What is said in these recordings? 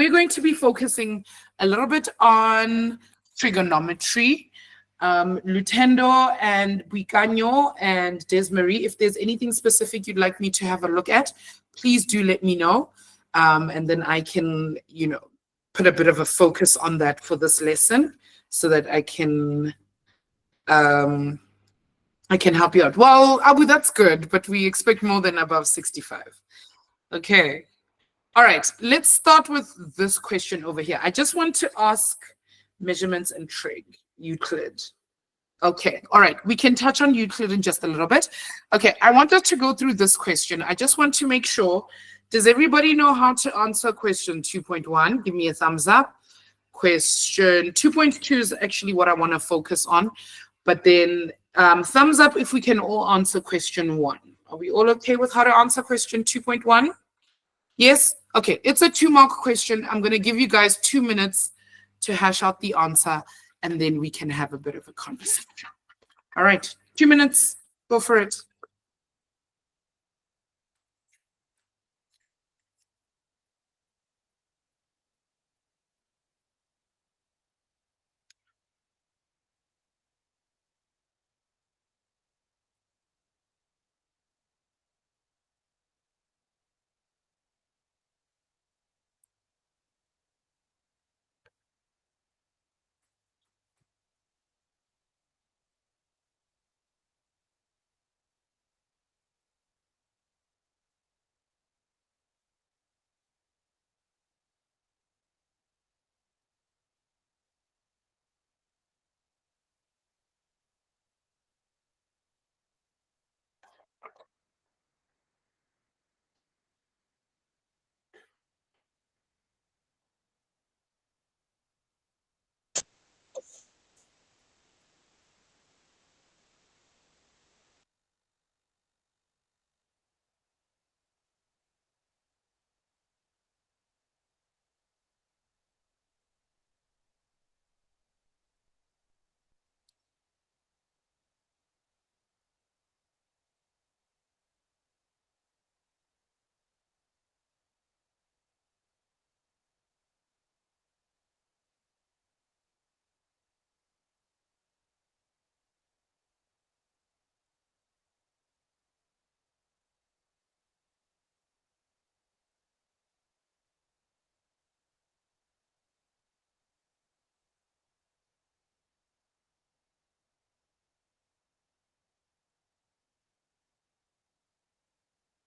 we're going to be focusing a little bit on trigonometry. Lutendo and Buicanyo and Desmarie, if there's anything specific you'd like me to have a look at, please do let me know. And then I can, put a bit of a focus on that for this lesson so that I can help you out. Well, Abu, that's good, but we expect more than above 65. Okay. All right, let's start with this question over here. I just want to ask measurements and trig, Euclid. Okay, all right, we can touch on Euclid in just a little bit. Okay, I want us to go through this question. I just want to make sure, does everybody know how to answer question 2.1? Give me a thumbs up. Question 2.2 is actually what I want to focus on, but then thumbs up if we can all answer question 1. Are we all okay with how to answer question 2.1? Yes? Okay, it's a 2-mark question. I'm going to give you guys 2 minutes to hash out the answer, and then we can have a bit of a conversation. All right, 2 minutes. Go for it.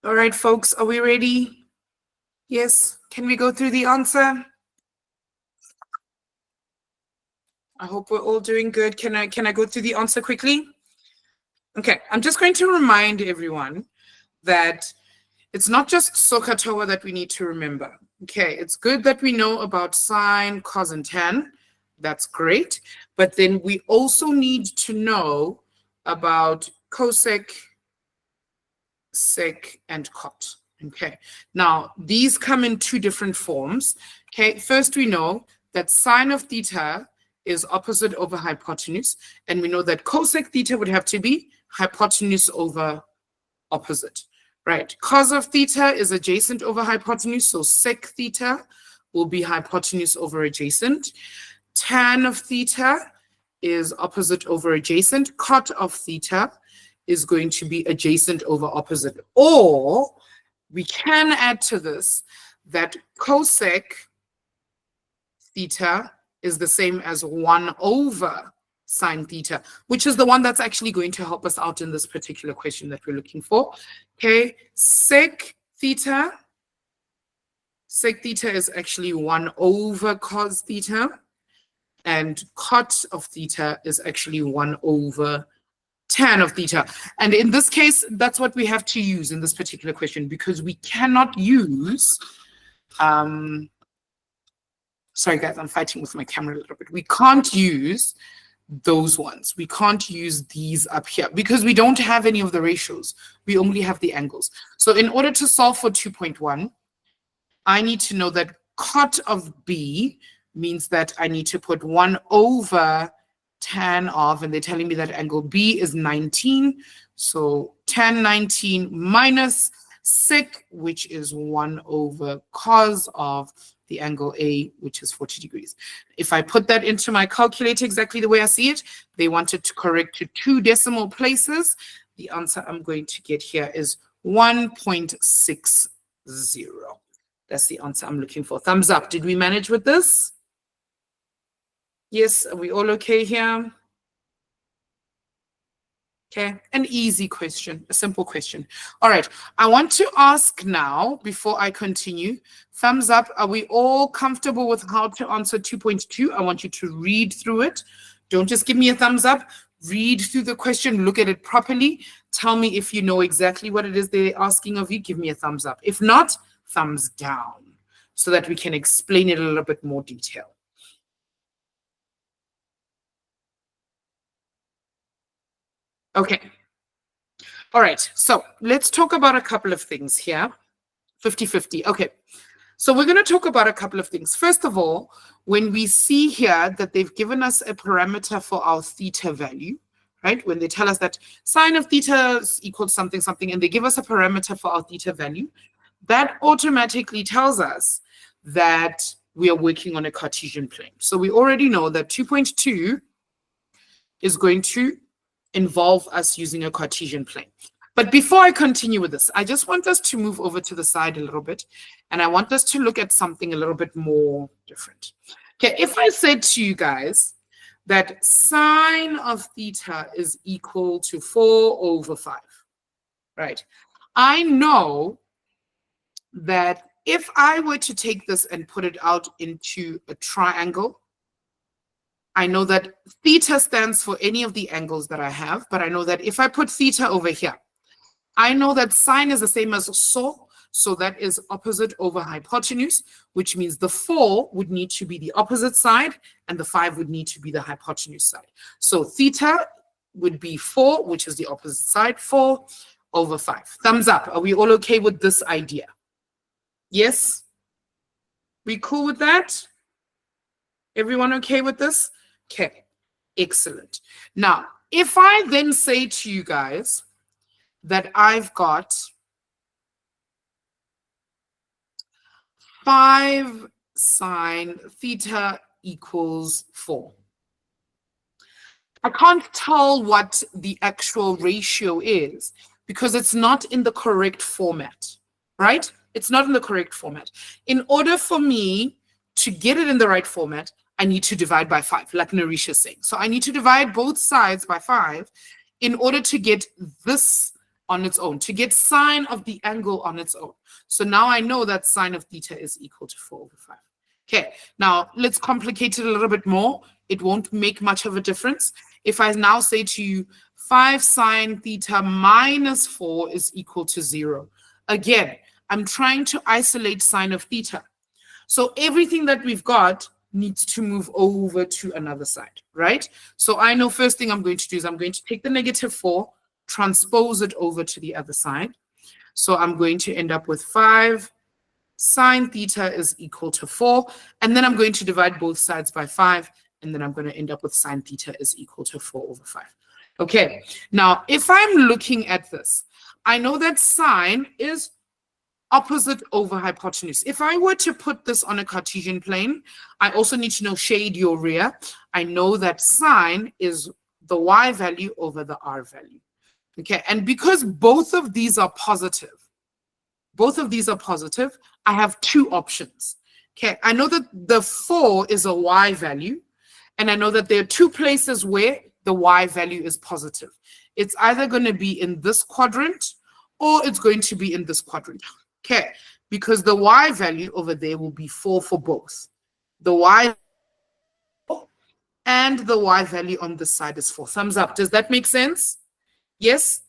All right, folks, are we ready? Yes, can we go through the answer? I hope we're all doing good. Can I go through the answer quickly? Okay, I'm just going to remind everyone that it's not just SOHCAHTOA that we need to remember. Okay, it's good that we know about sine, cos, and tan. That's great. But then we also need to know about cosec, sec, and cot. Okay, now these come in 2 different forms. Okay, first we know that sine of theta is opposite over hypotenuse, and we know that cosec theta would have to be hypotenuse over opposite, right? Cos of theta is adjacent over hypotenuse, so sec theta will be hypotenuse over adjacent. Tan of theta is opposite over adjacent. Cot of theta is going to be adjacent over opposite. Or we can add to this that cosec theta is the same as 1 over sine theta, which is the one that's actually going to help us out in this particular question that we're looking for. Okay, sec theta is actually 1 over cos theta, and cot of theta is actually 1 over tan of theta. And in this case, that's what we have to use in this particular question, because we cannot use, sorry guys, I'm fighting with my camera a little bit. We can't use those ones. We can't use these up here because we don't have any of the ratios. We only have the angles. So in order to solve for 2.1, I need to know that cot of B means that I need to put 1 over tan of, and they're telling me that angle B is 19. So tan 19 minus sec, which is 1 over cos of the angle A, which is 40 degrees. If I put that into my calculator exactly the way I see it, they wanted to correct to 2 decimal places. The answer I'm going to get here is 1.60. That's the answer I'm looking for. Thumbs up. Did we manage with this? Yes, are we all okay here? Okay, an easy question, a simple question. All right, I want to ask now, before I continue, thumbs up, are we all comfortable with how to answer 2.2? I want you to read through it. Don't just give me a thumbs up. Read through the question, look at it properly. Tell me if you know exactly what it is they're asking of you. Give me a thumbs up. If not, thumbs down, so that we can explain it in a little bit more detail. Okay. All right. So let's talk about a couple of things here. 50-50. Okay. So we're going to talk about a couple of things. First of all, when we see here that they've given us a parameter for our theta value, right? When they tell us that sine of theta is equal to something, something, and they give us a parameter for our theta value, that automatically tells us that we are working on a Cartesian plane. So we already know that 2.2 is going to involve us using a Cartesian plane. But before I continue with this, I just want us to move over to the side a little bit, and I want us to look at something a little bit more different. Okay, if I said to you guys that sine of theta is equal to 4/5, right? I know that if I were to take this and put it out into a triangle, I know that theta stands for any of the angles that I have, but I know that if I put theta over here, I know that sine is the same as so, so that is opposite over hypotenuse, which means the 4 would need to be the opposite side, and the 5 would need to be the hypotenuse side. So theta would be 4, which is the opposite side, 4/5. Thumbs up. Are we all okay with this idea? Yes? We cool with that? Everyone okay with this? Okay, excellent. Now, if I then say to you guys that I've got 5 sine theta equals 4. I can't tell what the actual ratio is because it's not in the correct format, right? It's not in the correct format. In order for me to get it in the right format, I need to divide by 5, like Narisha is saying. So I need to divide both sides by 5 in order to get this on its own, to get sine of the angle on its own. So now I know that sine of theta is equal to 4/5. Okay, now let's complicate it a little bit more. It won't make much of a difference. If I now say to you, 5 sine theta minus 4 is equal to 0. Again, I'm trying to isolate sine of theta. So everything that we've got needs to move over to another side, right? So I know first thing I'm going to do is I'm going to take the -4, transpose it over to the other side. So I'm going to end up with 5 sine theta is equal to 4. And then I'm going to divide both sides by 5. And then I'm going to end up with sine theta is equal to 4/5. Okay, now if I'm looking at this, I know that sine is opposite over hypotenuse. If I were to put this on a Cartesian plane, I also need to know shade your rear. I know that sine is the y value over the r value. Okay, and because both of these are positive, I have 2 options. Okay, I know that the 4 is a y value, and I know that there are 2 places where the y value is positive. It's either going to be in this quadrant or it's going to be in this quadrant. Okay, because the y value over there will be 4 for both. The y and the y value on this side is 4. Thumbs up. Does that make sense? Yes?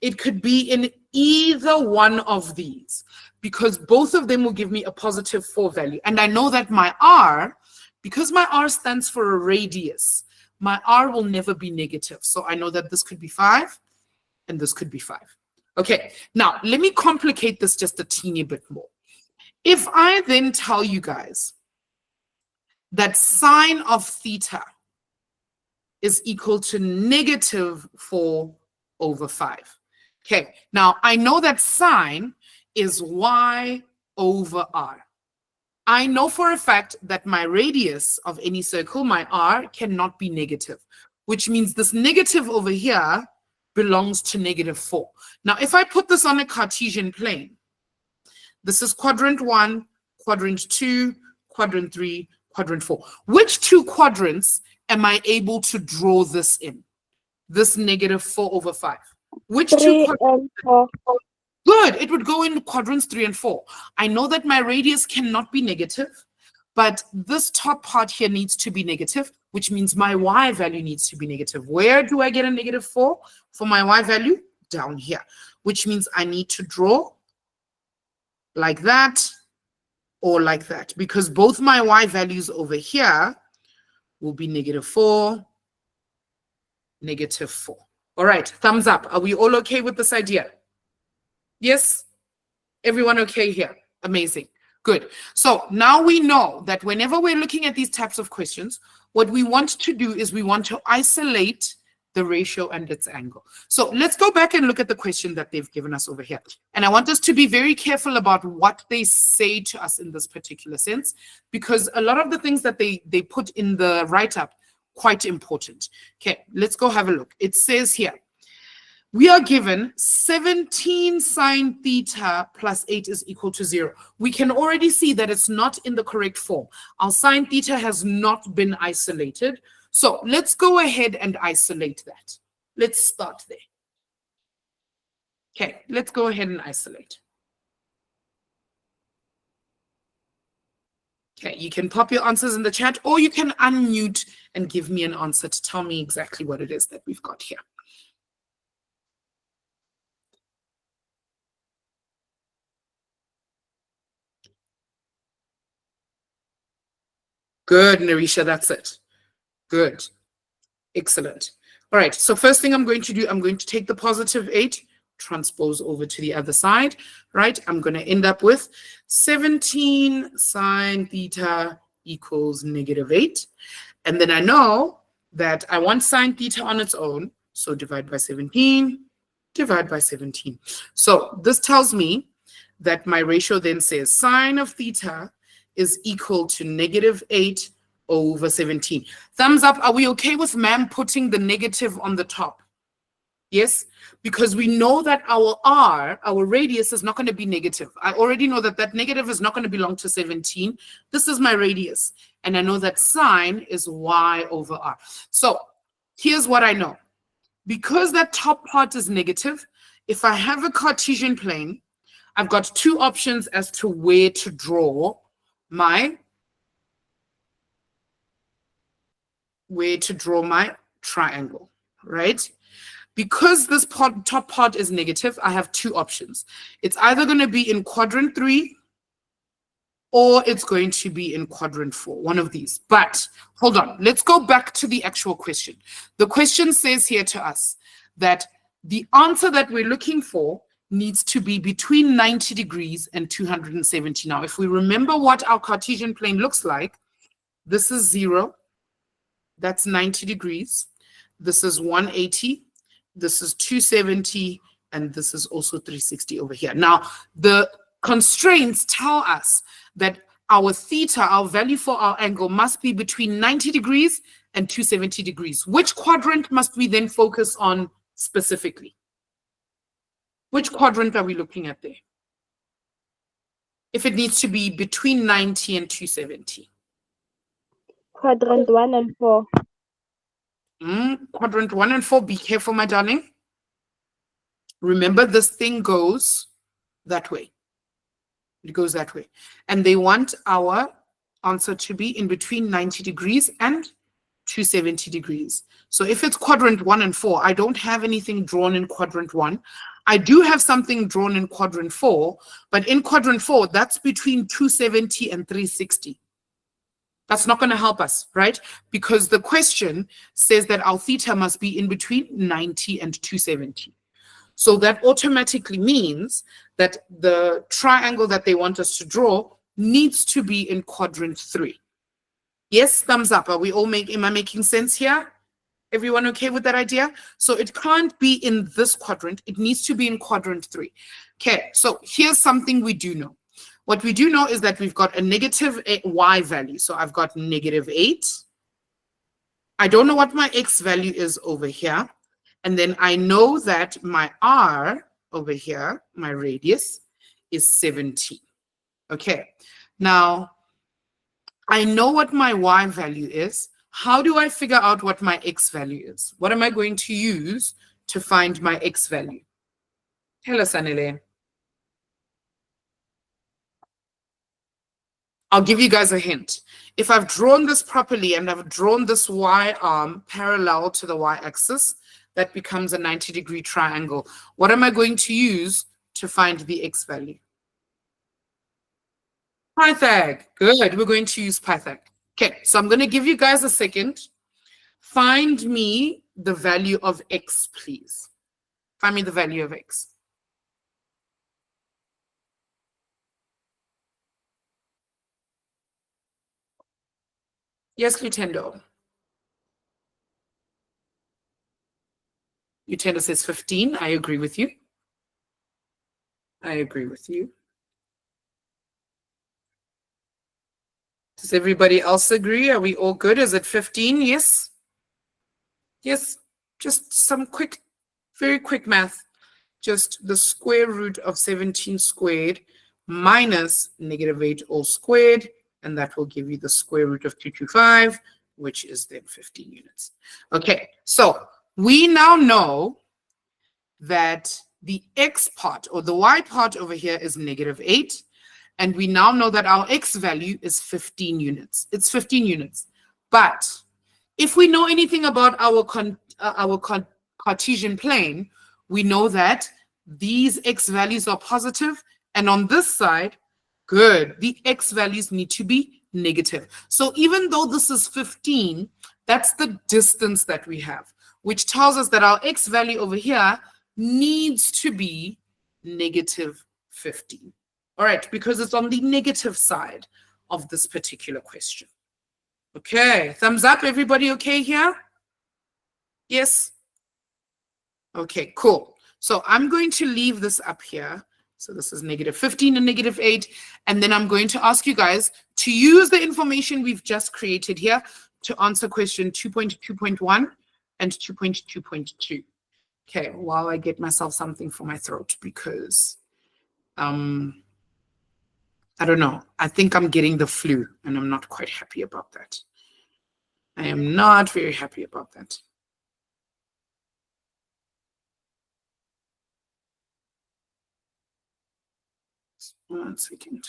It could be in either one of these because both of them will give me a positive 4 value. And I know that my r, because my r stands for a radius, my r will never be negative. So I know that this could be 5 and this could be 5. Okay, now let me complicate this just a teeny bit more. If I then tell you guys that sine of theta is equal to -4/5. Okay, now I know that sine is y over r. I know for a fact that my radius of any circle, my r, cannot be negative, which means this negative over here belongs to -4. Now, if I put this on a Cartesian plane, this is quadrant 1, quadrant 2, quadrant 3, quadrant 4. Which two quadrants am I able to draw this in? This -4/5. Which two 3 quadrants? and 4. Good. It would go in quadrants 3 and 4. I know that my radius cannot be negative, but this top part here needs to be negative, which means my y value needs to be negative. Where do I get a -4 for my y value? Down here, which means I need to draw like that or like that, because both my y values over here will be -4, -4. All right, thumbs up. Are we all okay with this idea? Yes? Everyone okay here? Amazing. Good. So now we know that whenever we're looking at these types of questions, what we want to do is we want to isolate the ratio and its angle. So let's go back and look at the question that they've given us over here. And I want us to be very careful about what they say to us in this particular sense, because a lot of the things that they put in the write-up, quite important. Okay, let's go have a look. It says here, we are given 17 sine theta plus 8 is equal to 0. We can already see that it's not in the correct form. Our sine theta has not been isolated. So let's go ahead and isolate that. Let's start there. Okay, let's go ahead and isolate. Okay, you can pop your answers in the chat, or you can unmute and give me an answer to tell me exactly what it is that we've got here. Good, Narisha, that's it. Good. Excellent. All right, so first thing I'm going to do, I'm going to take the +8, transpose over to the other side, right? I'm going to end up with 17 sine theta equals -8. And then I know that I want sine theta on its own, so divide by 17, divide by 17. So this tells me that my ratio then says sine of theta is equal to -8 over 17. Thumbs up. Are we okay with ma'am putting the negative on the top? Yes, because we know that our r, our radius, is not going to be negative. I already know that that negative is not going to belong to 17. This is my radius. And I know that sine is y over r. So here's what I know. Because that top part is negative, if I have a Cartesian plane, I've got two options as to where to draw my triangle, right? Because this top part is negative, I have two options. It's either going to be in quadrant 3 or it's going to be in quadrant 4, one of these. But hold on, let's go back to the actual question. The question says here to us that the answer that we're looking for needs to be between 90 degrees and 270. Now, if we remember what our Cartesian plane looks like, this is 0, that's 90 degrees. This is 180, this is 270, and this is also 360 over here. Now, the constraints tell us that our theta, our value for our angle, must be between 90 degrees and 270 degrees. Which quadrant must we then focus on specifically? Which quadrant are we looking at there? If it needs to be between 90 and 270. Quadrant 1 and 4. Quadrant 1 and 4, be careful, my darling. Remember, this thing goes that way. It goes that way. And they want our answer to be in between 90 degrees and 270 degrees. So if it's quadrant 1 and 4, I don't have anything drawn in quadrant 1. I do have something drawn in quadrant 4, but in quadrant 4, that's between 270 and 360. That's not going to help us, right? Because the question says that our theta must be in between 90 and 270. So that automatically means that the triangle that they want us to draw needs to be in quadrant 3. Yes, thumbs up. Are we all am I making sense here? Everyone okay with that idea? So it can't be in this quadrant. It needs to be in quadrant 3. Okay, so here's something we do know. What we do know is that we've got a negative y value. So I've got negative 8. I don't know what my x value is over here. And then I know that my r over here, my radius, is 17. Okay. Now, I know what my y value is. How do I figure out what my x value is? What am I going to use to find my x value? Hello, Sanile. I'll give you guys a hint. If I've drawn this properly and I've drawn this y arm parallel to the y-axis, that becomes a 90-degree triangle. What am I going to use to find the x value? Pythag. Good. We're going to use Pythag. Okay, so I'm going to give you guys a second. Find me the value of x, please. Find me the value of x. Yes, Lutendo. Lutendo says 15. I agree with you. I agree with you. Does everybody else agree? Are we all good? Is it 15? Yes? Yes. Just some quick, very quick math. Just the square root of 17 squared minus negative 8 all squared. And that will give you the square root of 225, which is then 15 units. Okay, so we now know that the x part or the y part over here is negative 8. And we now know that our x value is 15 units. It's 15 units. But if we know anything about our Cartesian plane, we know that these x values are positive, and on this side, good, the x values need to be negative. So even though this is 15, that's the distance that we have, which tells us that our x value over here needs to be negative 15. All right, because it's on the negative side of this particular question. Okay, thumbs up. Everybody okay here? Yes? Okay, cool. So I'm going to leave this up here. So this is negative 15 and negative 8. And then I'm going to ask you guys to use the information we've just created here to answer question 2.2.1 and 2.2.2. Okay, while I get myself something for my throat because I don't know. I think I'm getting the flu and I'm not quite happy about that. I am not very happy about that. One second.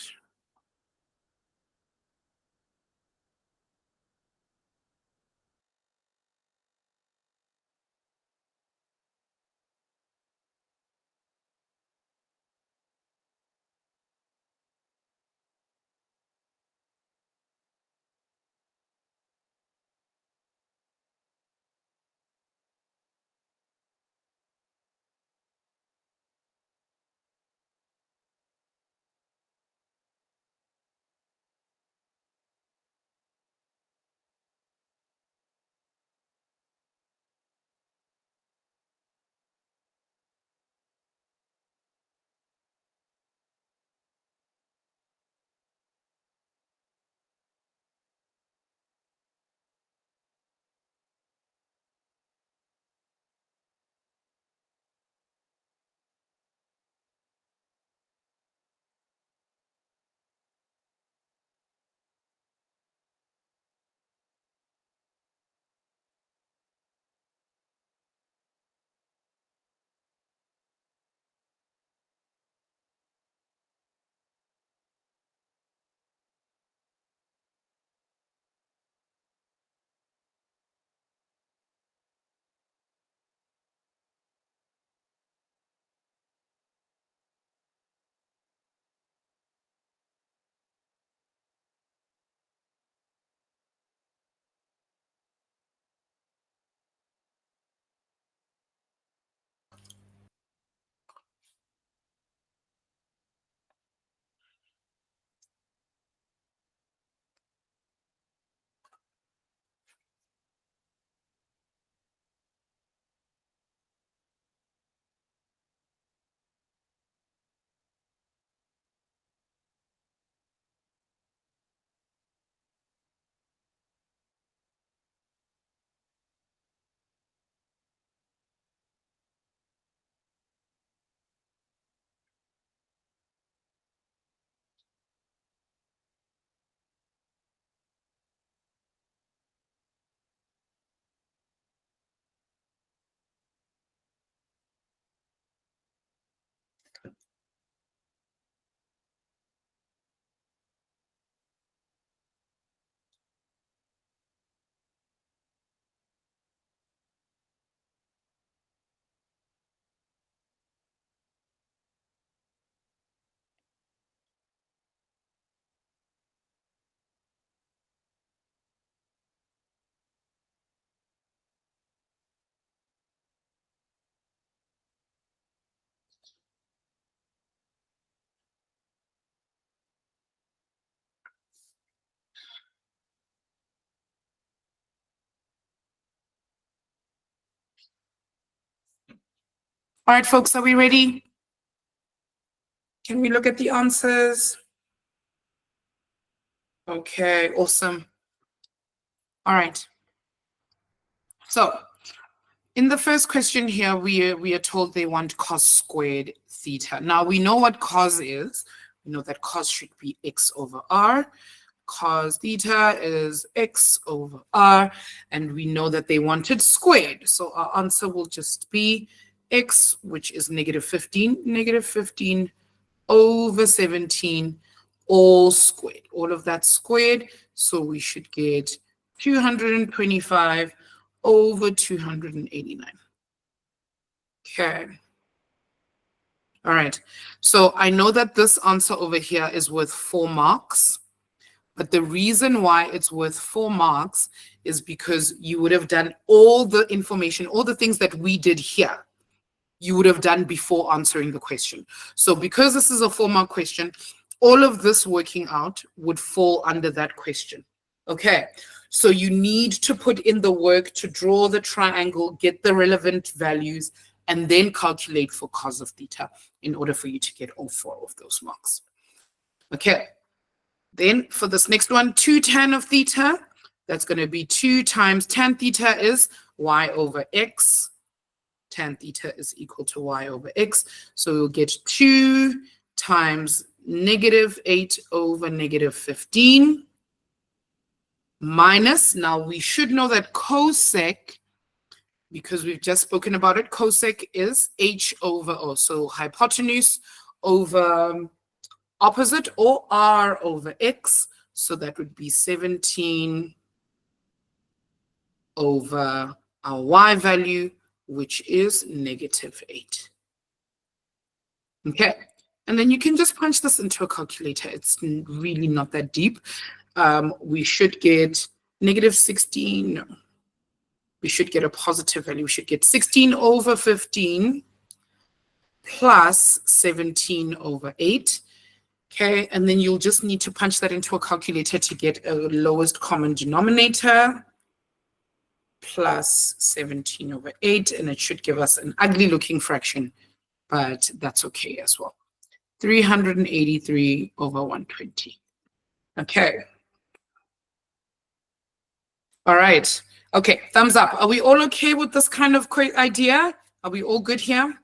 All right, folks, are we ready? Can we look at the answers? Okay, awesome. All right. So in the first question here, we are told they want cos squared theta. Now we know what cos is. We know that cos should be x over r. Cos theta is x over r. And we know that they wanted squared. So our answer will just be x, which is -15 over 17, all squared. All of that squared. So we should get 225 over 289. Okay. All right. So I know that this answer over here is worth 4 marks. But the reason why it's worth 4 marks is because you would have done all the information, all the things that we did here, you would have done before answering the question. So because this is a 4-mark question, all of this working out would fall under that question. Okay, so you need to put in the work to draw the triangle, get the relevant values, and then calculate for cos of theta in order for you to get all 4 of those marks. Okay, then for this next one, 2 tan of theta, that's going to be 2 times tan theta is y over x. Tan theta is equal to y over x. So we'll get 2 times -8 over -15 minus, now we should know that cosec, because we've just spoken about it, cosec is h over o. So hypotenuse over opposite, or r over x. So that would be 17 over our y value, which is -8. Okay, and then you can just punch this into a calculator. It's really not that deep. We should get -16. No, we should get a positive value. We should get 16 over 15 plus 17 over 8. Okay, and then you'll just need to punch that into a calculator to get a lowest common denominator, plus 17 over 8, and it should give us an ugly looking fraction, but that's okay as well. 383 over 120. Okay. All right. Okay, thumbs up. Are we all okay with this kind of idea? Are we all good here?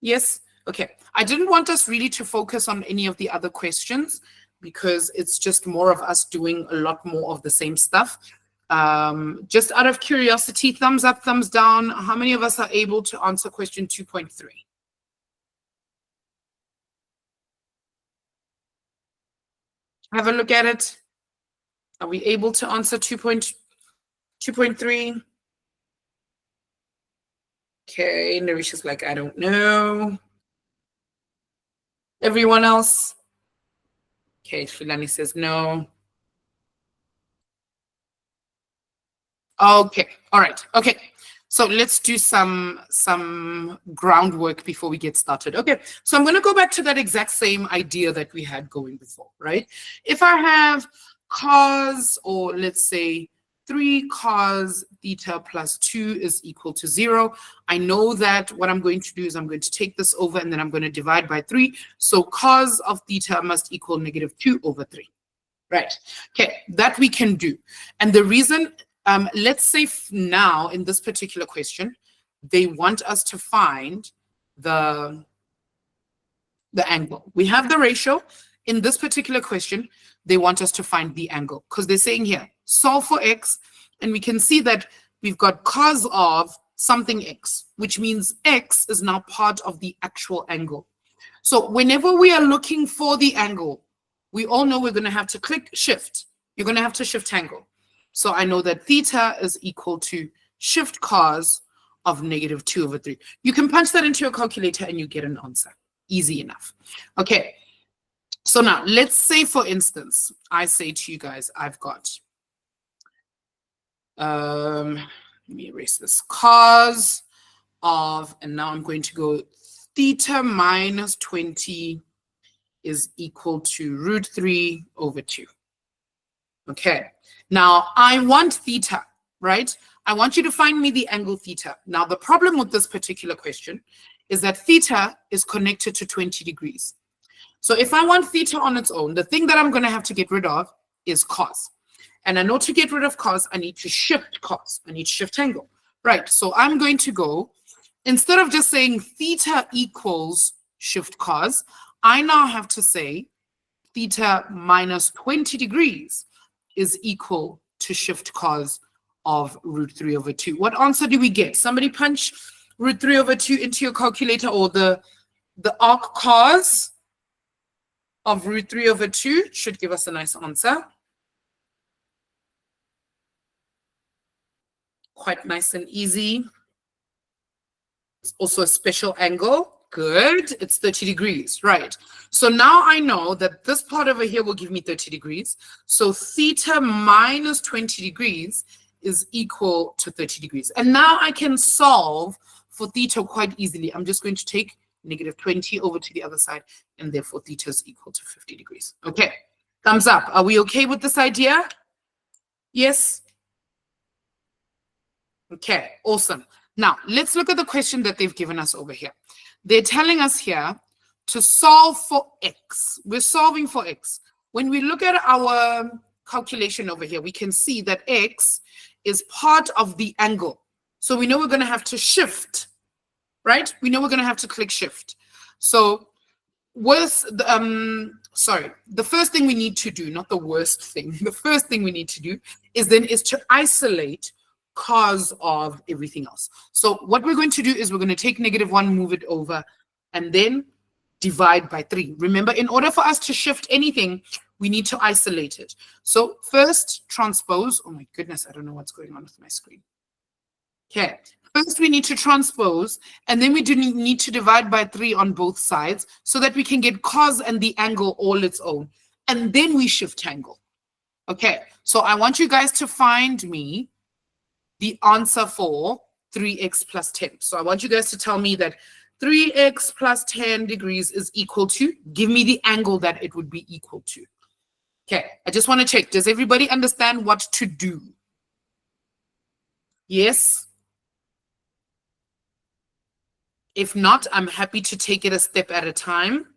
Yes? Okay. I didn't want us really to focus on any of the other questions because it's just more of us doing a lot more of the same stuff. Just out of curiosity, thumbs up, thumbs down. How many of us are able to answer question 2.3? Have a look at it. Are we able to answer 2.3? Okay, Narisha's like, I don't know. Everyone else? Okay, Shilani says no. Okay, all right, okay. So let's do some groundwork before we get started. Okay, so I'm going to go back to that exact same idea that we had going before, right? If I have cos, or let's say 3 cos theta plus 2 is equal to 0. I know that what I'm going to do is I'm going to take this over and then I'm going to divide by 3. So cos of theta must equal -2 over 3. Right. Okay, that we can do. And the reason, let's say now in this particular question, they want us to find the angle. We have the ratio. In this particular question, they want us to find the angle because they're saying here, solve for x, and we can see that we've got cos of something x, which means x is now part of the actual angle. So whenever we are looking for the angle, we all know we're going to have to click shift. You're going to have to shift angle. So I know that theta is equal to shift cos of -2 over 3. You can punch that into your calculator and you get an answer. Easy enough. Okay. So now let's say, for instance, I say to you guys, I've got, let me erase this, cos of, and now I'm going to go theta minus 20 is equal to √3 over 2. Okay, now I want theta, right? I want you to find me the angle theta. Now, the problem with this particular question is that theta is connected to 20 degrees. So if I want theta on its own, the thing that I'm going to have to get rid of is cos. And I know to get rid of cos, I need to shift cos. I need to shift angle. Right, so I'm going to go, instead of just saying theta equals shift cos, I now have to say theta minus 20 degrees is equal to shift cos of root 3 over 2. What answer do we get? Somebody punch root 3 over 2 into your calculator, or the arc cos of root 3 over 2 should give us a nice answer. Quite nice and easy. It's also a special angle. Good. It's 30 degrees. Right. So now I know that this part over here will give me 30 degrees. So theta minus 20 degrees is equal to 30 degrees. And now I can solve for theta quite easily. I'm just going to take negative 20 over to the other side, and therefore theta is equal to 50 degrees. Okay. Thumbs up. Are we okay with this idea? Yes? Okay, awesome. Now, let's look at the question that they've given us over here. They're telling us here to solve for x. We're solving for x. When we look at our calculation over here, we can see that x is part of the angle. So we know we're going to have to shift, right? We know we're going to have to click shift. So the first thing we need to do, not the worst thing, the first thing we need to do is to isolate cos of everything else. So what we're going to do is we're going to take -1, move it over, and then divide by 3. Remember, in order for us to shift anything, we need to isolate it. So first, transpose. Oh my goodness, I don't know what's going on with my screen. Okay, first we need to transpose, and then we do need to divide by 3 on both sides so that we can get cos and the angle all its own. And then we shift angle. Okay, so I want you guys to find me the answer for 3x plus 10. So I want you guys to tell me that 3x plus 10 degrees is equal to, give me the angle that it would be equal to. Okay, I just want to check. Does everybody understand what to do? Yes? If not, I'm happy to take it a step at a time.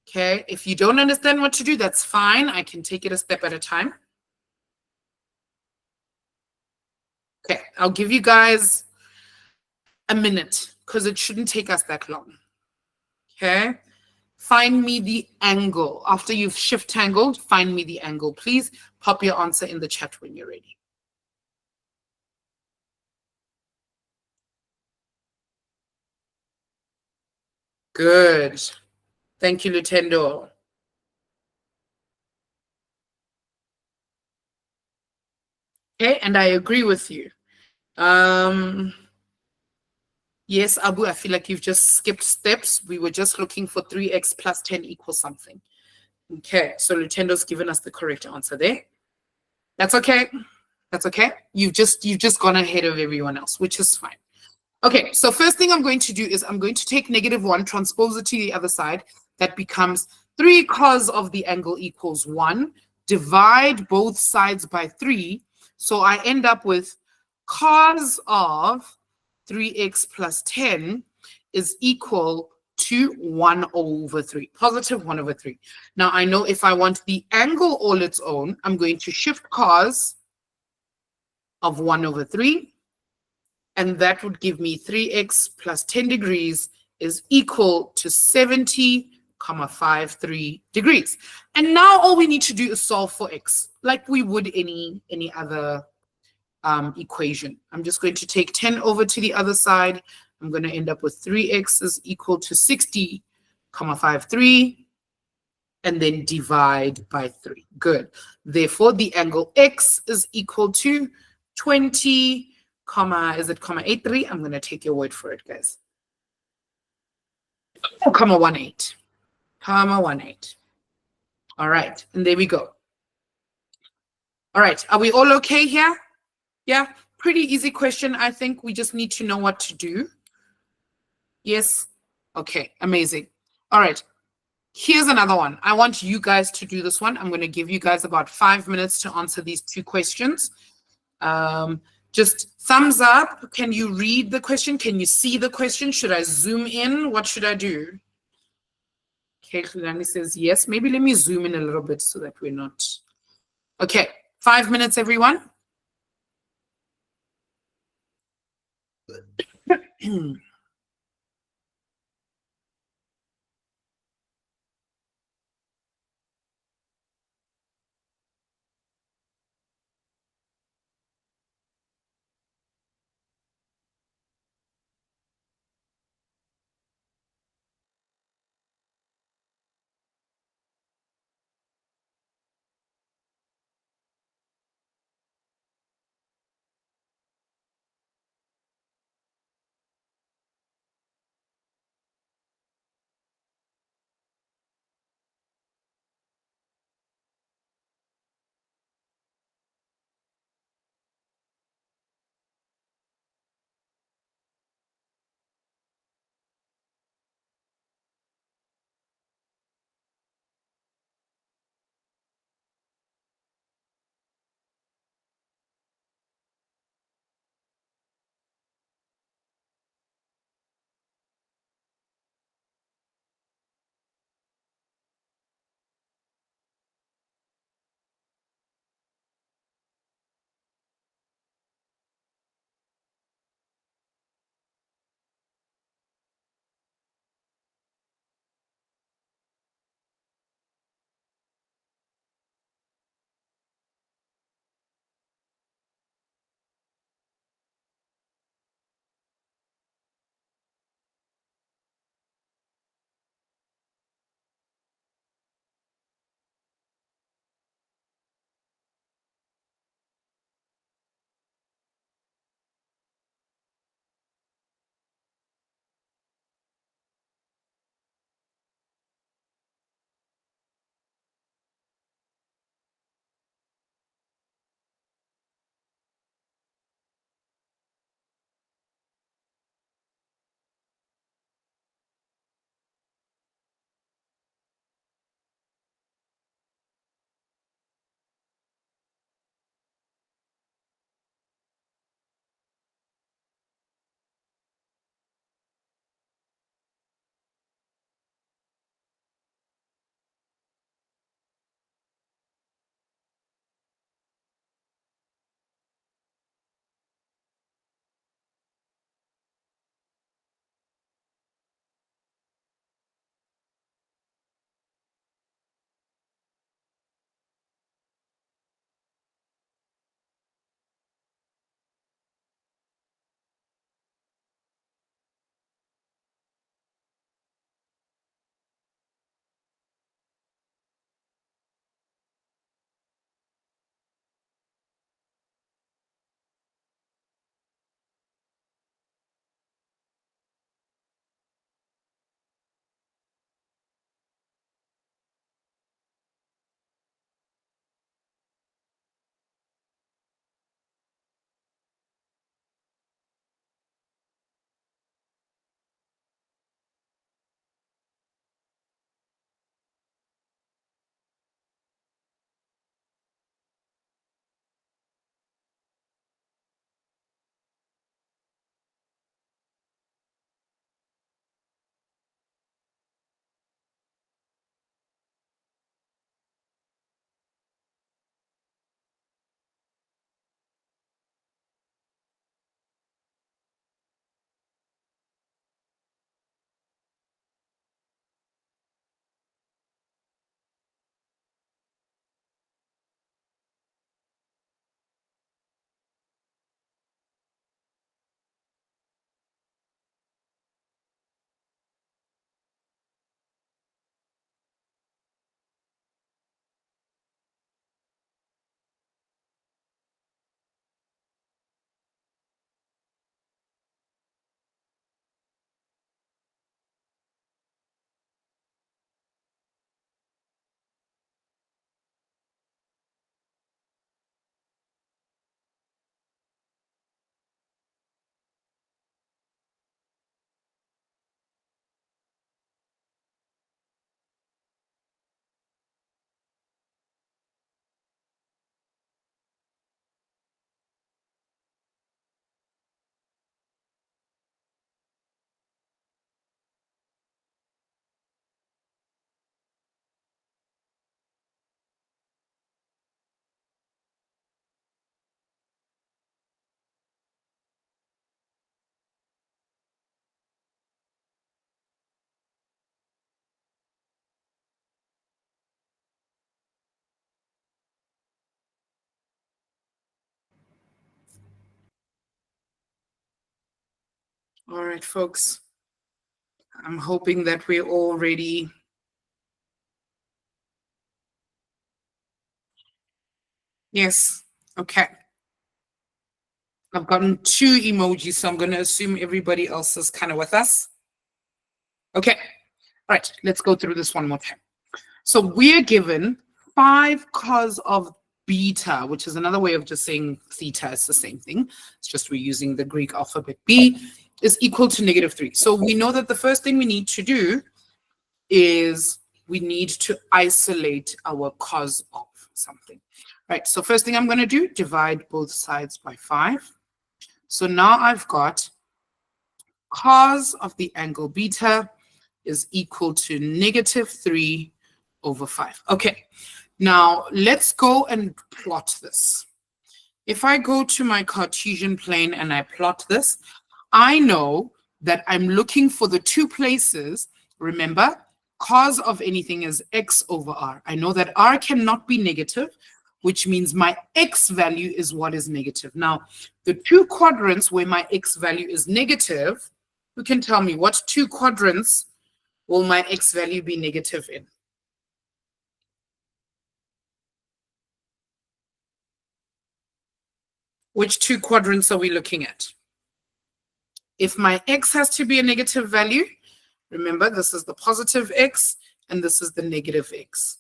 Okay, if you don't understand what to do, that's fine. I can take it a step at a time. Okay, I'll give you guys a minute because it shouldn't take us that long. Okay, find me the angle. After you've shift angled, find me the angle. Please pop your answer in the chat when you're ready. Good. Thank you, Lutendo. Okay, and I agree with you. Yes, Abu, I feel like you've just skipped steps. We were just looking for 3x plus 10 equals something. Okay, so Lutendo's given us the correct answer there. That's okay. That's okay. You've just gone ahead of everyone else, which is fine. Okay, so first thing I'm going to do is I'm going to take -1, transpose it to the other side. That becomes 3 cos of the angle equals 1. Divide both sides by 3. So I end up with cos of 3x plus 10 is equal to 1 over 3, positive 1 over 3. Now I know if I want the angle all its own, I'm going to shift cos of 1 over 3. And that would give me 3x plus 10 degrees is equal to 70,53 degrees. And now all we need to do is solve for x, like we would any other equation. I'm just going to take 10 over to the other side. I'm going to end up with 3x is equal to 60,53, and then divide by 3. Good. Therefore, the angle x is equal to 20, is it 83? I'm going to take your word for it, guys. 18. All right, and there we go. All right, are we all okay here? Yeah, pretty easy question. I think we just need to know what to do. Yes? Okay, amazing. All right, here's another one. I want you guys to do this one. I'm going to give you guys about 5 minutes to answer these 2 questions. Just thumbs up. Can you read the question? Can you see the question? Should I zoom in? What should I do? Okay, Khulani says yes. Maybe let me zoom in a little bit so that we're not. Okay, 5 minutes, everyone. All right, folks. I'm hoping that we're all ready. Yes. Okay. I've gotten 2 emojis, so I'm going to assume everybody else is kind of with us. Okay. All right. Let's go through this one more time. So we're given 5 cos of beta, which is another way of just saying theta. It's the same thing. It's just we're using the Greek alphabet B, is equal to -3. So we know that the first thing we need to do is we need to isolate our cos of something. Right, so first thing I'm going to do, divide both sides by 5. So now I've got cos of the angle beta is equal to -3 over 5. Okay, now let's go and plot this. If I go to my Cartesian plane and I plot this, I know that I'm looking for the 2 places. Remember, cos of anything is x over r. I know that r cannot be negative, which means my x value is what is negative. Now, the 2 quadrants where my x value is negative, who can tell me what 2 quadrants will my x value be negative in? Which 2 quadrants are we looking at? If my x has to be a negative value, remember this is the positive x and this is the negative x.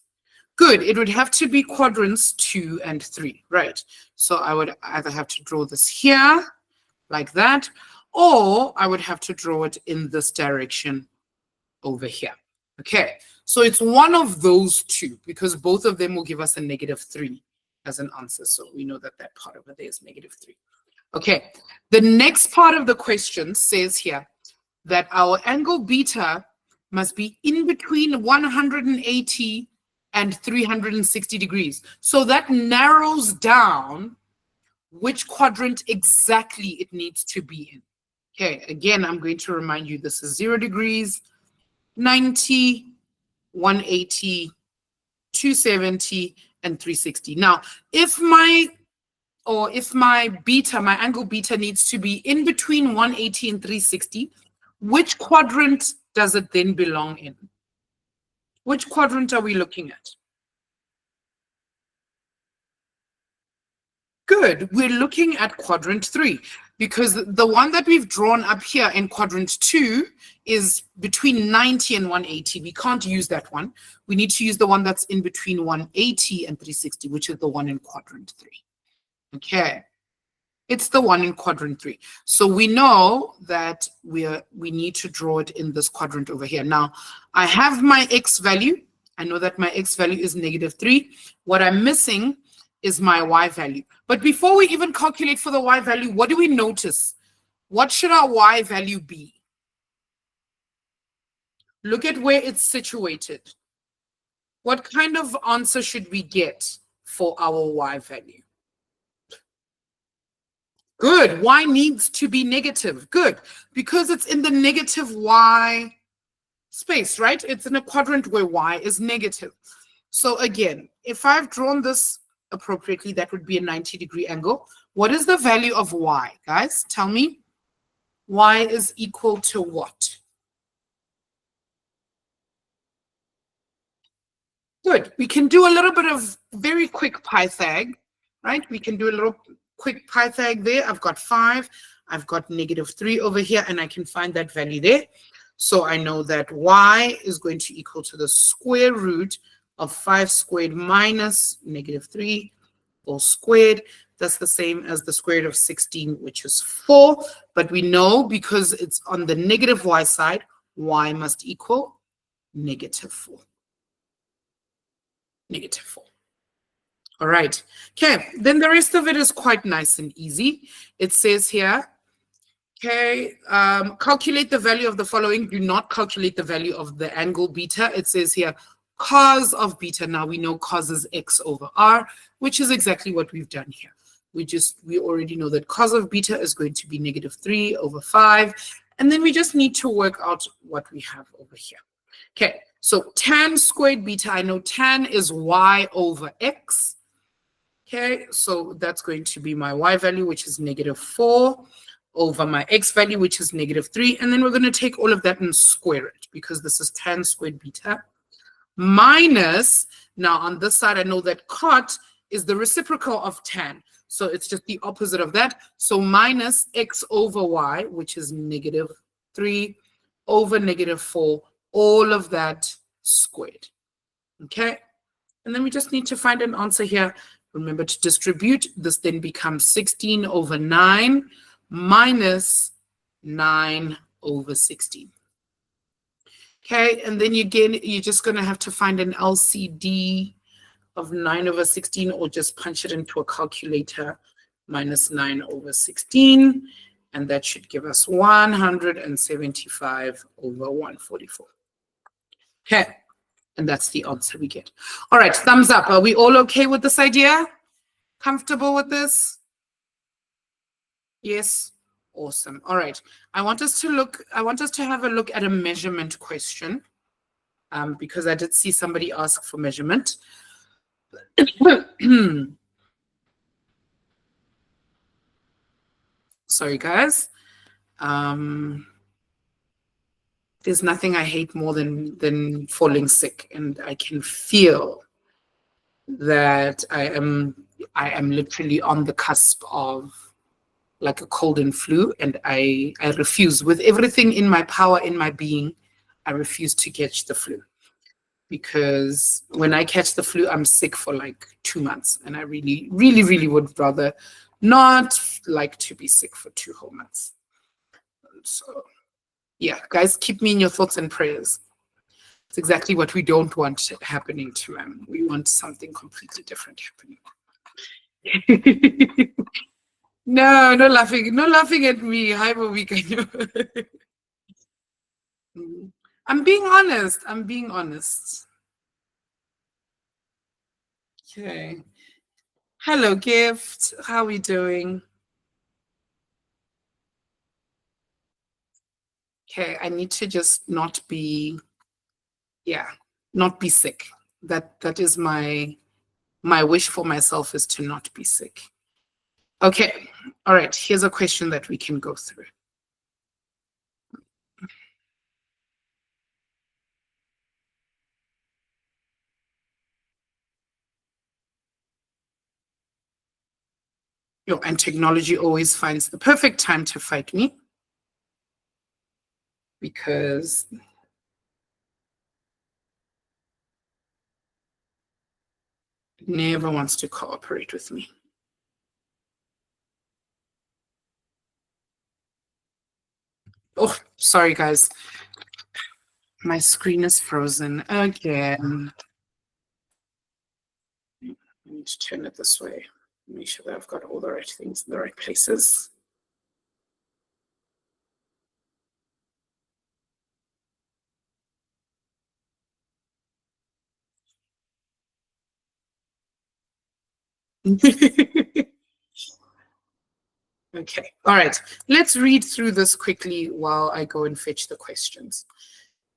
Good, it would have to be quadrants 2 and 3, right? So I would either have to draw this here, like that, or I would have to draw it in this direction over here. Okay, so it's one of those 2 because both of them will give us a -3 as an answer. So we know that that part over there is -3. Okay, the next part of the question says here that our angle beta must be in between 180 and 360 degrees. So that narrows down which quadrant exactly it needs to be in. Okay, again, I'm going to remind you this is 0 degrees, 90, 180, 270, and 360. Now, if my beta, my angle beta needs to be in between 180 and 360, which quadrant does it then belong in? Which quadrant are we looking at? Good, we're looking at quadrant 3 because the one that we've drawn up here in quadrant 2 is between 90 and 180. We can't use that one. We need to use the one that's in between 180 and 360, which is the one in quadrant 3. Okay, it's the one in quadrant 3. So we know that we need to draw it in this quadrant over here. Now, I have my x value. I know that my x value is -3. What I'm missing is my y value. But before we even calculate for the y value, what do we notice? What should our y value be? Look at where it's situated. What kind of answer should we get for our y value? Good, y needs to be negative. Good, because it's in the negative y space, right? It's in a quadrant where y is negative. So again, if I've drawn this appropriately, that would be a 90-degree angle. What is the value of y, guys? Tell me. Y is equal to what? Good. We can do a little bit of very quick Pythag, right? We can do a little quick Pythag there. I've got 5. I've got -3 over here, and I can find that value there. So I know that y is going to equal to the square root of 5 squared minus -3 all squared. That's the same as the square root of 16, which is 4. But we know because it's on the negative y side, y must equal -4. -4. All right. Okay, then the rest of it is quite nice and easy. It says here, okay, calculate the value of the following. Do not calculate the value of the angle beta. It says here, cos of beta. Now we know cos is x over r, which is exactly what we've done here. We already know that cos of beta is going to be -3 over 5. And then we just need to work out what we have over here. Okay, so tan squared beta, I know tan is y over x. Okay, so that's going to be my y value, which is -4 over my x value, which is -3. And then we're going to take all of that and square it, because this is tan squared beta minus, now on this side, I know that cot is the reciprocal of tan. So it's just the opposite of that. So minus x over y, which is -3 over -4, all of that squared. Okay. And then we just need to find an answer here. Remember to distribute. This then becomes 16 over 9 minus 9 over 16. Okay, and then again, you're just going to have to find an LCD of 9 over 16, or just punch it into a calculator, minus 9 over 16. And that should give us 175 over 144. Okay, and that's the answer we get. All right, thumbs up. Are we all okay with this idea? Comfortable with this? Yes? Awesome. All right. I want us to have a look at a measurement question, because I did see somebody ask for measurement. Sorry, guys. There's nothing I hate more than falling sick, and I can feel that I am literally on the cusp of like a cold and flu, and I refuse, with everything in my power, in my being, I refuse to catch the flu, because when I catch the flu, I'm sick for like 2 months, and I really, really, really would rather not like to be sick for 2 whole months. So yeah, guys, keep me in your thoughts and prayers. It's exactly what we don't want happening to them. We want something completely different happening. No, no laughing. No laughing at me. Hi, weekend. I'm being honest. I'm being honest. Okay. Hello, Gift. How are we doing? Okay, I need to just not be, not be sick. That is my wish for myself, is to not be sick. Okay. All right. Here's a question that we can go through. And technology always finds the perfect time to fight me, because it never wants to cooperate with me. Oh, sorry, guys. My screen is frozen again. I need to turn it this way. Make sure that I've got all the right things in the right places. Okay, all right. Let's read through this quickly while I go and fetch the questions.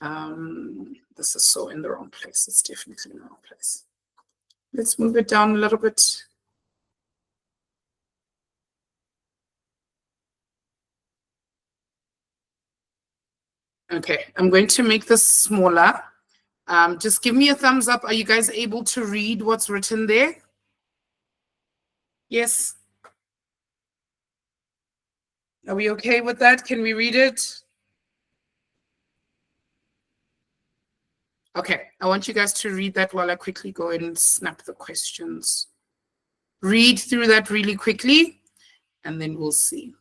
This is so in the wrong place. It's definitely in the wrong place. Let's move it down a little bit. Okay, I'm going to make this smaller. Just give me a thumbs up. Are you guys able to read what's written there? Yes. Are we okay with that? Can we read it? Okay, I want you guys to read that while I quickly go and snap the questions. Read through that really quickly, and then we'll see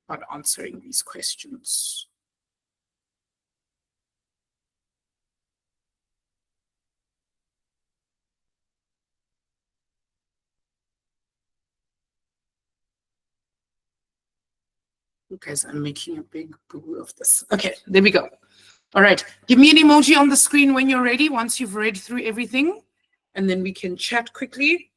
about answering these questions. You guys, I'm making a big boo of this. Okay, there we go. All right, give me an emoji on the screen when you're ready, once you've read through everything, and then we can chat quickly.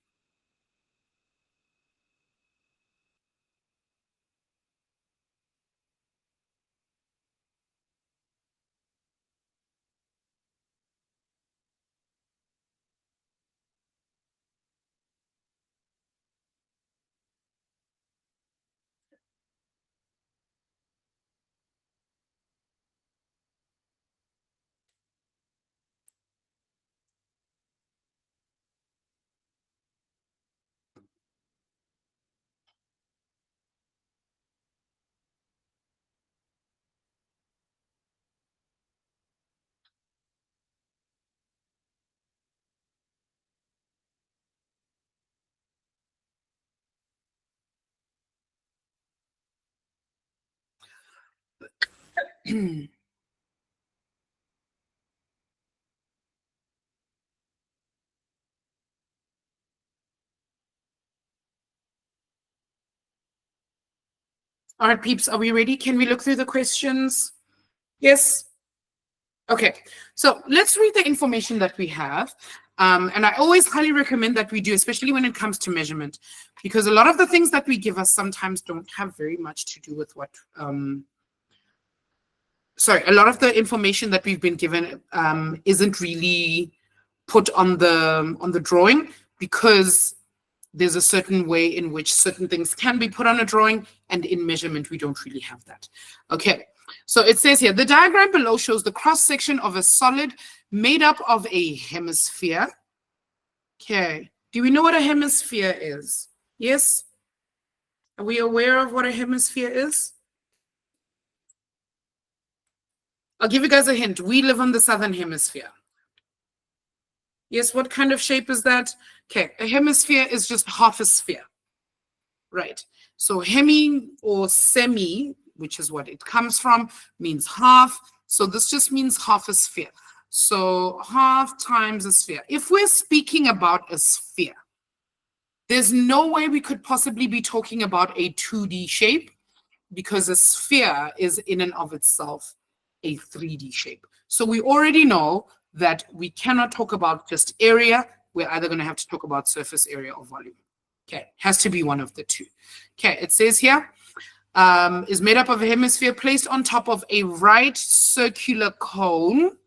All right, peeps, are we ready? Can we look through the questions? Yes? Okay, so let's read the information that we have. And I always highly recommend that we do, especially when it comes to measurement, because a lot of the things that we give us sometimes don't have very much to do with what, a lot of the information that we've been given isn't really put on the drawing, because there's a certain way in which certain things can be put on a drawing, and in measurement, we don't really have that. Okay, so it says here, the diagram below shows the cross-section of a solid made up of a hemisphere. Okay, do we know what a hemisphere is? Yes? Are we aware of what a hemisphere is? I'll give you guys a hint. We live on the southern hemisphere. Yes, what kind of shape is that? Okay, a hemisphere is just half a sphere. Right, so hemi or semi, which is what it comes from, means half. So this just means half a sphere. So half times a sphere. If we're speaking about a sphere, there's no way we could possibly be talking about a 2D shape, because a sphere is in and of itself a 3D shape. So we already know that we cannot talk about just area. We're either going to have to talk about surface area or volume. Okay, has to be one of the two. Okay, it says here, is made up of a hemisphere placed on top of a right circular cone.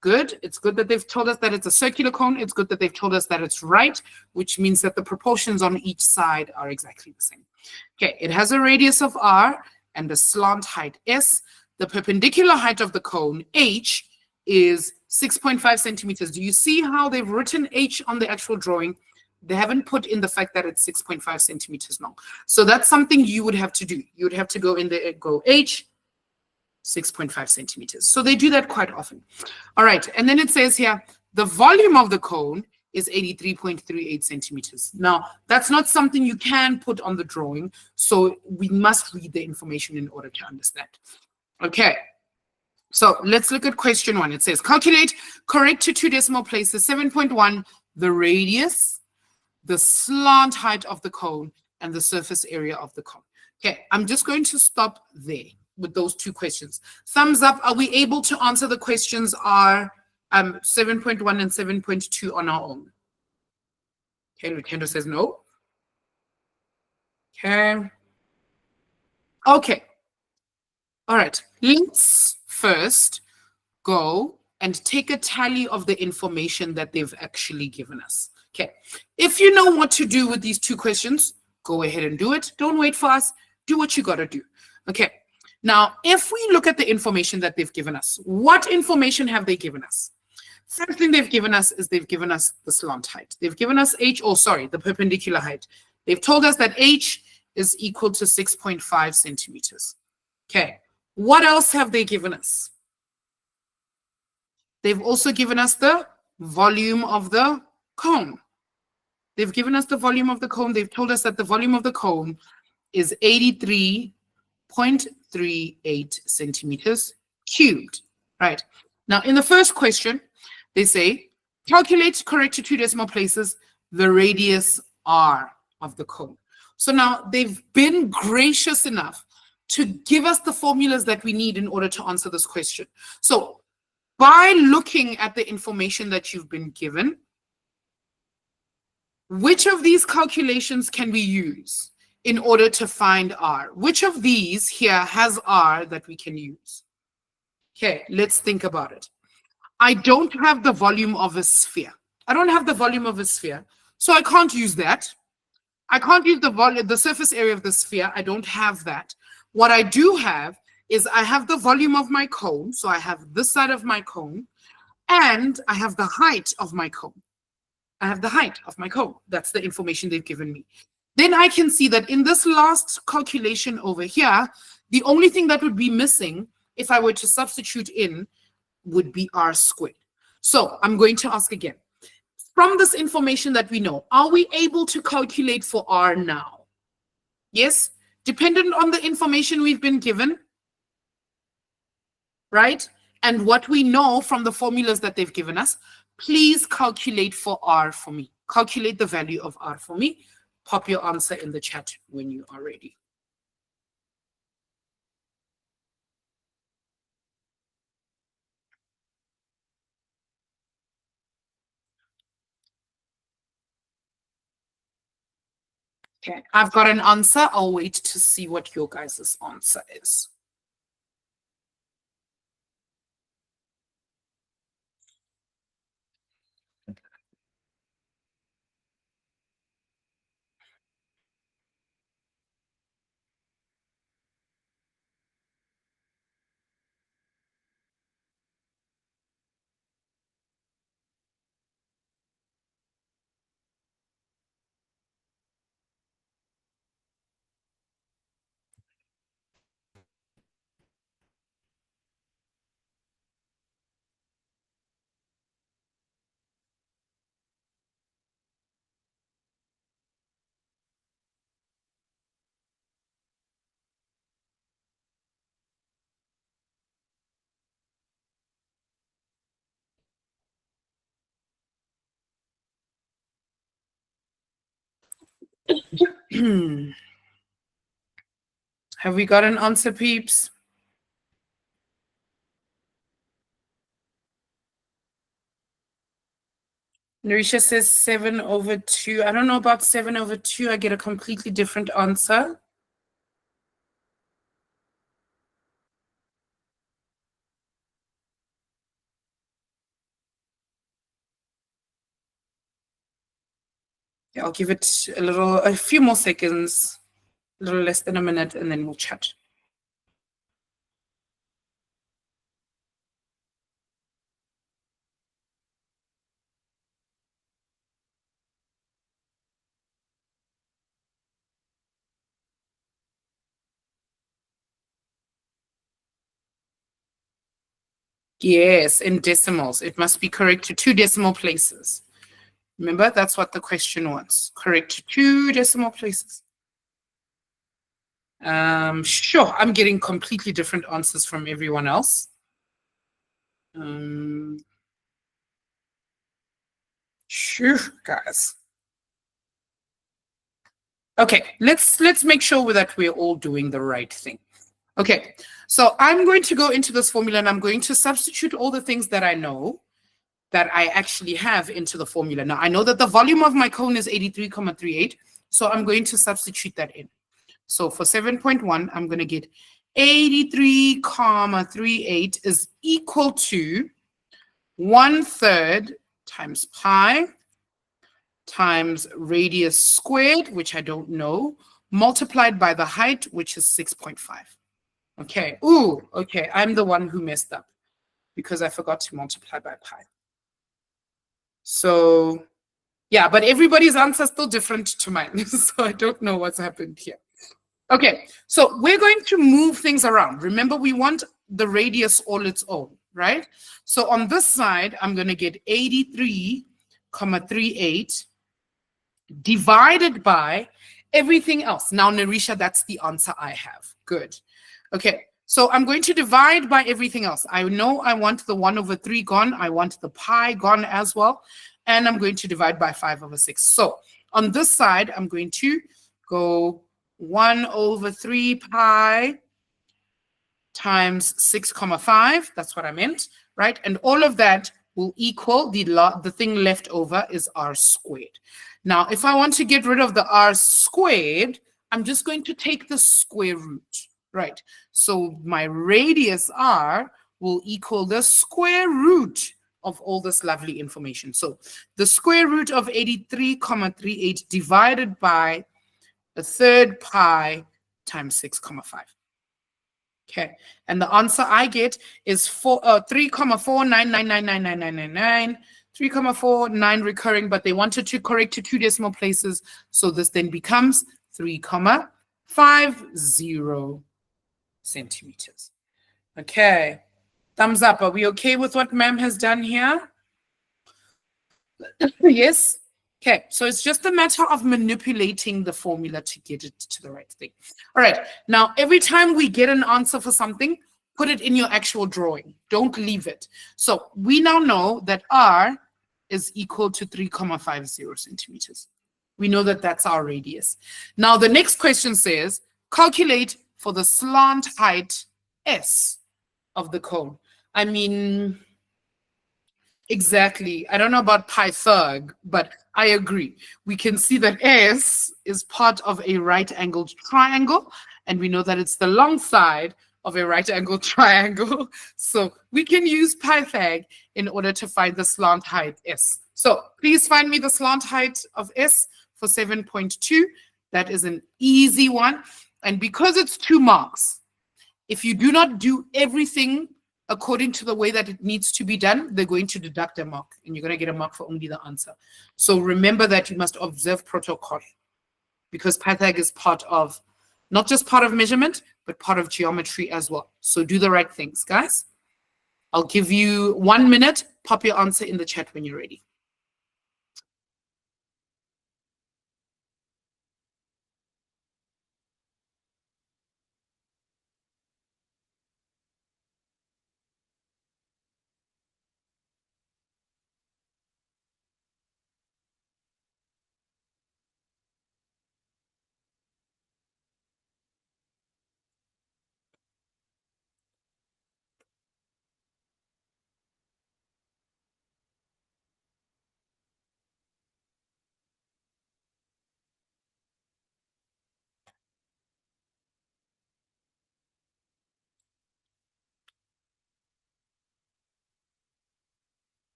Good. It's good that they've told us that it's a circular cone. It's good that they've told us that it's right, which means that the proportions on each side are exactly the same. Okay, it has a radius of r and a slant height s. The perpendicular height of the cone, h, is 6.5 centimeters. Do you see how they've written h on the actual drawing? They haven't put in the fact that it's 6.5 centimeters long. So that's something you would have to do. You would have to go in there, go h, 6.5 centimeters. So they do that quite often. All right, and then it says here, the volume of the cone is 83.38 centimeters. Now, that's not something you can put on the drawing, so we must read the information in order to understand. Okay, so let's look at question 1. It says, calculate, correct to 2 decimal places, 7.1, the radius, the slant height of the cone, and the surface area of the cone. Okay, I'm just going to stop there with those 2 questions. Thumbs up. Are we able to answer the questions are 7.1 and 7.2 on our own? Okay, Lutendo says no. Okay. Okay. All right. Let's first go and take a tally of the information that they've actually given us. Okay. If you know what to do with these 2 questions, go ahead and do it. Don't wait for us. Do what you got to do. Okay. Now, if we look at the information that they've given us, what information have they given us? First thing they've given us is they've given us the slant height. They've given us the perpendicular height. They've told us that h is equal to 6.5 centimeters. Okay. What else have they given us? They've also given us the volume of the cone. They've given us the volume of the cone. They've told us that the volume of the cone is 83.38 centimeters cubed. Right. Now, in the first question, they say, calculate, correct to 2 decimal places, the radius r of the cone. So now they've been gracious enough to give us the formulas that we need in order to answer this question. So by looking at the information that you've been given, which of these calculations can we use in order to find r? Which of these here has r that we can use? Okay, let's think about it. I don't have the volume of a sphere. I don't have the volume of a sphere, so I can't use that. I can't use the surface area of the sphere. I don't have that. What I do have is I have the volume of my cone, so I have this side of my cone, and I have the height of my cone. I have the height of my cone. That's the information they've given me. Then I can see that in this last calculation over here, the only thing that would be missing if I were to substitute in would be r squared. So I'm going to ask again. From this information that we know, are we able to calculate for r now? Yes? Dependent on the information we've been given? right? And what we know from the formulas that they've given us, please calculate for R for me. Calculate the value of R for me. Pop your answer in the chat when you are ready. Okay, I've got an answer. I'll wait to see what your guys' answer is. Have we got an answer, peeps? Narisha says 7/2. I don't know about 7/2. I get a completely different answer. Yeah, I'll give it a few more seconds, a little less than a minute, and then we'll chat. Yes, in decimals. It must be correct to 2 decimal places. Remember, that's what the question was. Correct to 2 decimal places. Sure, I'm getting completely different answers from everyone else. Sure, guys. Okay, let's make sure that we're all doing the right thing. Okay, so I'm going to go into this formula and I'm going to substitute all the things that I know that I actually have into the formula. Now, I know that the volume of my cone is 83,38, so I'm going to substitute that in. So for 7.1, I'm going to get 83,38 is equal to 1/3 times pi times radius squared, which I don't know, multiplied by the height, which is 6.5. Okay. Ooh, okay. I'm the one who messed up because I forgot to multiply by pi. So, yeah, but everybody's answer is still different to mine. So I don't know what's happened here. Okay, so we're going to move things around. Remember, we want the radius all its own, right? So on this side, I'm going to get 83,38 divided by everything else. Now, Narisha, that's the answer I have. Good. Okay, so I'm going to divide by everything else. I know I want the 1/3 gone. I want the pi gone as well. And I'm going to divide by 5/6. So on this side, I'm going to go 1/3 pi times 6,5. That's what I meant, right? And all of that will equal the thing left over is r squared. Now, if I want to get rid of the r squared, I'm just going to take the square root, right? So my radius r will equal the square root of all this lovely information. So the square root of 83,38 divided by 1/3 pi times 6,5. Okay, and the answer I get is 3,499999999. 3,49 recurring, but they wanted to correct to 2 decimal places. So this then becomes 3,50 centimeters. Okay, thumbs up. Are we okay with what ma'am has done here? Yes. Okay, so it's just a matter of manipulating the formula to get it to the right thing. All right, now every time we get an answer for something, put it in your actual drawing. Don't leave it. So we now know that r is equal to 3,50 centimeters. We know that that's our radius. Now the next question says, calculate for the slant height S of the cone. I mean, exactly. I don't know about Pythag, but I agree. We can see that S is part of a right-angled triangle, and we know that it's the long side of a right-angled triangle. So we can use Pythag in order to find the slant height S. So please find me the slant height of S for 7.2. That is an easy one. And because it's 2 marks, if you do not do everything according to the way that it needs to be done, they're going to deduct a mark, and you're going to get a mark for only the answer. So remember that you must observe protocol, because Pythag is part of, not just part of measurement, but part of geometry as well. So do the right things, guys. I'll give you 1 minute. Pop your answer in the chat when you're ready.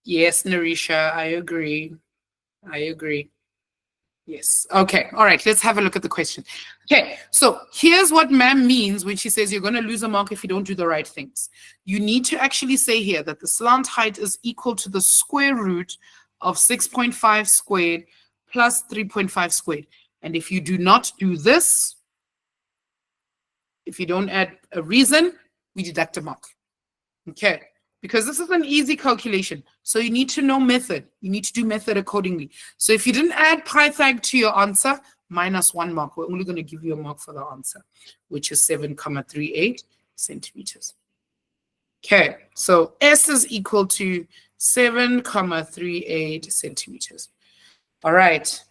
Yes, Narisha, I agree. I agree. Yes. Okay. All right. Let's have a look at the question. Okay. So here's what ma'am means when she says you're going to lose a mark if you don't do the right things. You need to actually say here that the slant height is equal to the square root of 6.5 squared plus 3.5 squared. And if you do not do this, if you don't add a reason, we deduct a mark. Okay. Because this is an easy calculation. So you need to know method. You need to do method accordingly. So if you didn't add Pythag to your answer, minus 1 mark. We're only going to give you a mark for the answer, which is 7,38 centimeters. Okay, so S is equal to 7,38 centimeters. All right.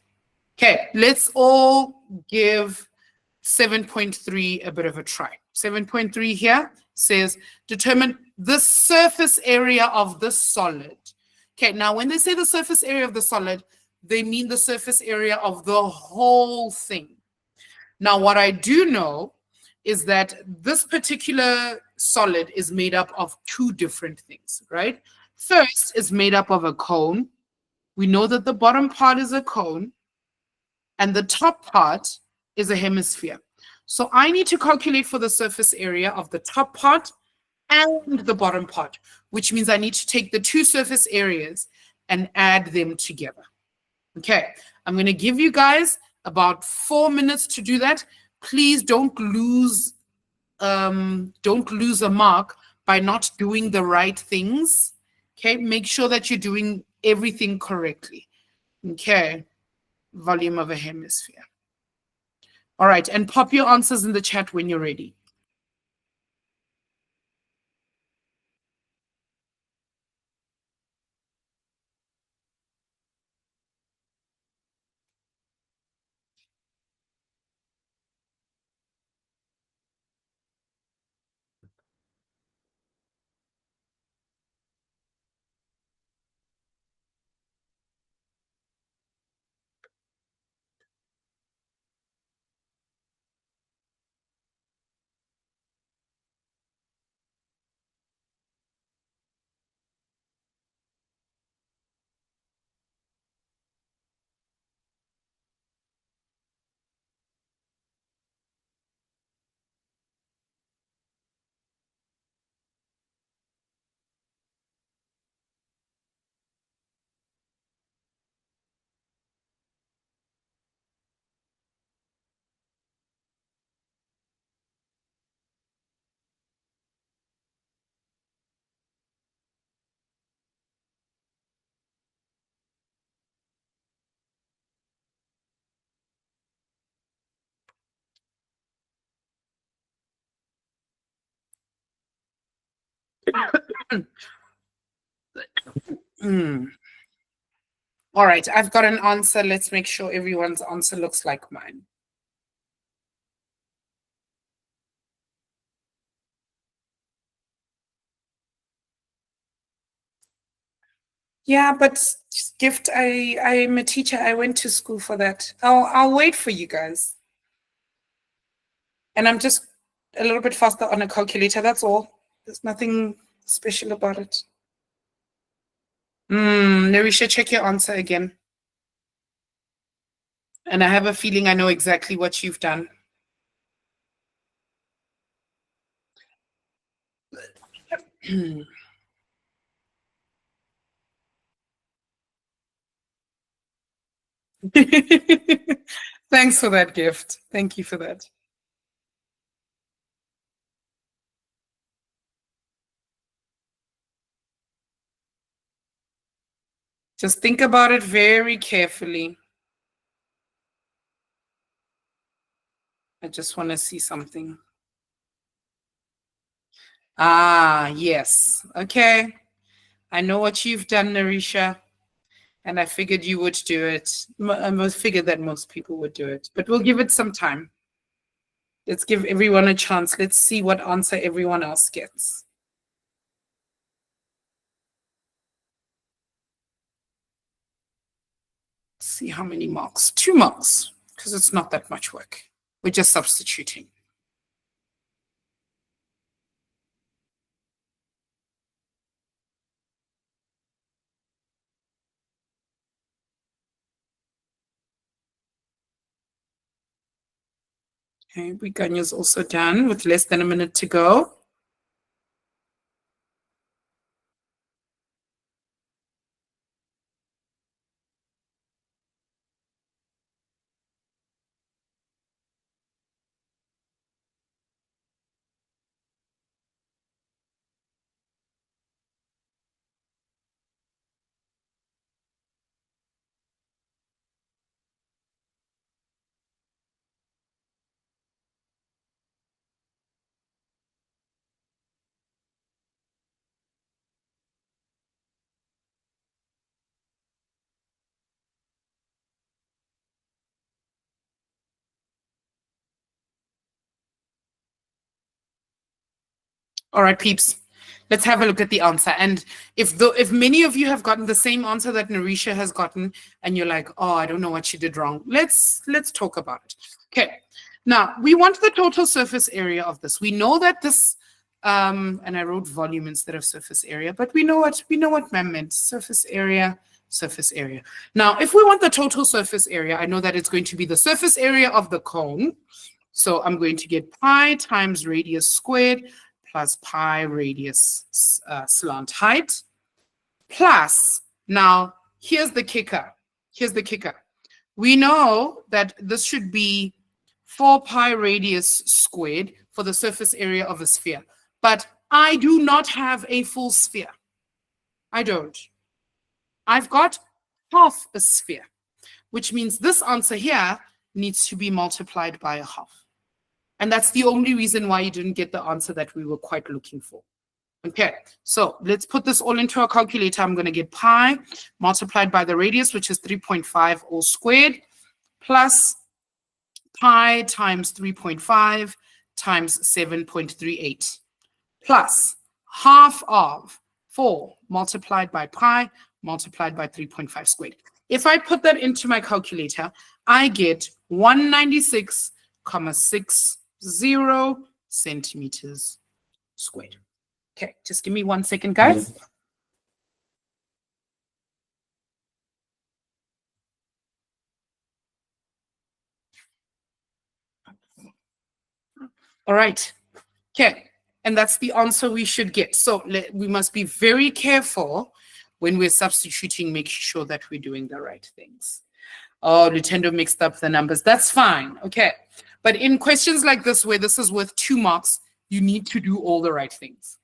Okay, let's all give 7.3 a bit of a try. 7.3 here says determine the surface area of the solid. Okay, now when they say the surface area of the solid, they mean the surface area of the whole thing. Now, what I do know is that this particular solid is made up of 2 different things, right? First is made up of a cone. We know that the bottom part is a cone and the top part is a hemisphere. So I need to calculate for the surface area of the top part and the bottom part, which means I need to take the 2 surface areas and add them together. Okay, I'm going to give you guys about 4 minutes to do that. Please don't lose a mark by not doing the right things. Okay, make sure that you're doing everything correctly. Okay, volume of a hemisphere. All right, and pop your answers in the chat when you're ready. All right, I've got an answer. Let's make sure everyone's answer looks like mine. Yeah, but gift, I'm a teacher. I went to school for that. I'll wait for you guys. And I'm just a little bit faster on a calculator, that's all. There's nothing special about it. Narisha, check your answer again. And I have a feeling I know exactly what you've done. Thanks for that gift. Thank you for that. Just think about it very carefully. I just want to see something. Ah, yes. Okay. I know what you've done, Narisha. And I figured you would do it. I figured that most people would do it. But we'll give it some time. Let's give everyone a chance. Let's see what answer everyone else gets. See how many marks. 2 marks, because it's not that much work. We're just substituting. Okay, Briganya's also done with less than a minute to go. All right, peeps. Let's have a look at the answer. And if many of you have gotten the same answer that Narisha has gotten, and you're like, oh, I don't know what she did wrong, let's talk about it. Okay. Now, we want the total surface area of this. We know that this, and I wrote volume instead of surface area, but we know what ma'am meant. Surface area, surface area. Now, if we want the total surface area, I know that it's going to be the surface area of the cone. So I'm going to get pi times radius squared plus pi radius slant height, plus, now here's the kicker. Here's the kicker. We know that this should be 4 pi radius squared for the surface area of a sphere. But I do not have a full sphere. I don't. I've got half a sphere, which means this answer here needs to be multiplied by a half. And that's the only reason why you didn't get the answer that we were quite looking for. Okay, so let's put this all into a calculator. I'm going to get pi multiplied by the radius, which is 3.5 all squared, plus pi times 3.5 times 7.38, plus half of 4 multiplied by pi multiplied by 3.5 squared. If I put that into my calculator, I get 196,6 centimeters squared. Okay, just give me 1 second, guys. All right. Okay, and that's the answer we should get. So we must be very careful when we're substituting, making sure that we're doing the right things. Oh, Lutendo mixed up the numbers. That's fine. Okay. But in questions like this, where this is worth 2 marks, you need to do all the right things.